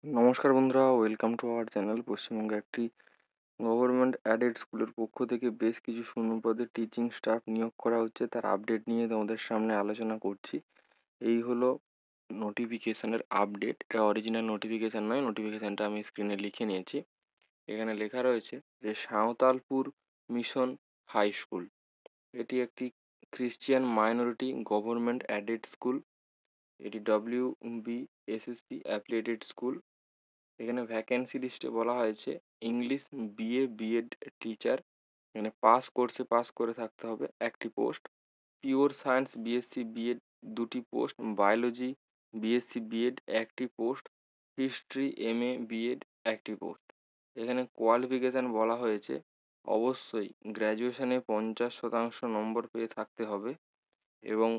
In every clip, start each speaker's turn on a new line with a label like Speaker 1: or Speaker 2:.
Speaker 1: নমস্কার বন্ধুরা, welcome to our channel. পশ্চিমবঙ্গে একটি গভর্নমেন্ট অ্যাডেড স্কুলের পক্ষ থেকে বেশ কিছু শূন্যপদে টিচিং স্টাফ নিয়োগ করা হচ্ছে, তার আপডেট নিয়ে তোমাদের সামনে আলোচনা করছি। এই হলো নোটিফিকেশনের আপডেট। এটা অরিজিনাল নোটিফিকেশন নয়, নোটিফিকেশনটা আমি স্ক্রিনে লিখে নিয়েছি। এখানে লেখা রয়েছে যে সাঁওতালপুর মিশন হাই স্কুল, এটি একটি Christian minority government aided school. এটি WBSSC অ্যাফিলিয়েটেড স্কুল। এখানে ভ্যাকেন্সি লিস্টে বলা হয়েছে ইংলিশ বিএ বিএড টিচার, এখানে পাস করে থাকতে হবে, একটি post. Pure science BSc BEd দুটি পোস্ট, বায়োলজি বিএসসি বিএড একটি পোস্ট, হিস্ট্রি এমএ বিএড একটি পোস্ট। এখানে কোয়ালিফিকেশান বলা হয়েছে অবশ্যই গ্র্যাজুয়েশনে 50% নম্বর পেয়ে থাকতে হবে এবং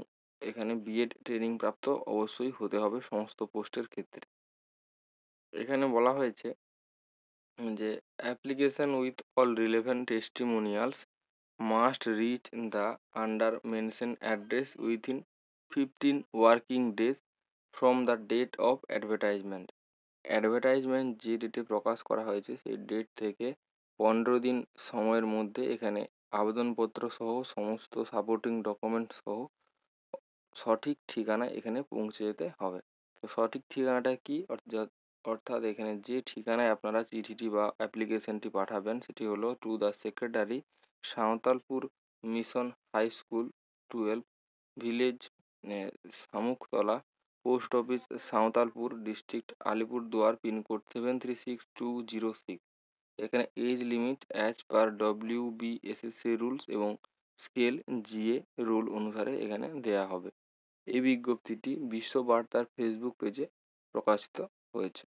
Speaker 1: এখানে বিএড ট্রেনিং প্রাপ্ত অবশ্যই হতে হবে সমস্ত পোস্টের ক্ষেত্রে। এখানে বলা হয়েছে যে application with all relevant testimonials must reach the under mentioned address within 15 working days from the date of advertisement. Advertisement যে ডেটে প্রকাশ করা হয়েছে সেই ডেট থেকে 15 দিন সময়ের মধ্যে এখানে আবেদনপত্র সহ সমস্ত সাপোর্টিং ডকুমেন্ট সহ সঠিক ঠিকানায় এখানে পৌঁছে যেতে হবে। তো সঠিক ঠিকানাটা কি? অর্থাৎ এখানে যে ঠিকানায় আপনারা চিঠিটি বা অ্যাপ্লিকেশনটি পাঠাবেন সেটি হলো to the secretary, Santalpur mission high school 12, village Samuktala, post office Santalpur, district Alipurduar, pincode 736206। এখানে age limit as per WBSSC rules এবং স্কেল GA রুল অনুসারে এখানে দেয়া হবে। এই বিজ্ঞপ্তিটি বিশ্ব বার্তার ফেসবুক পেজে প্রকাশিত হয়েছে।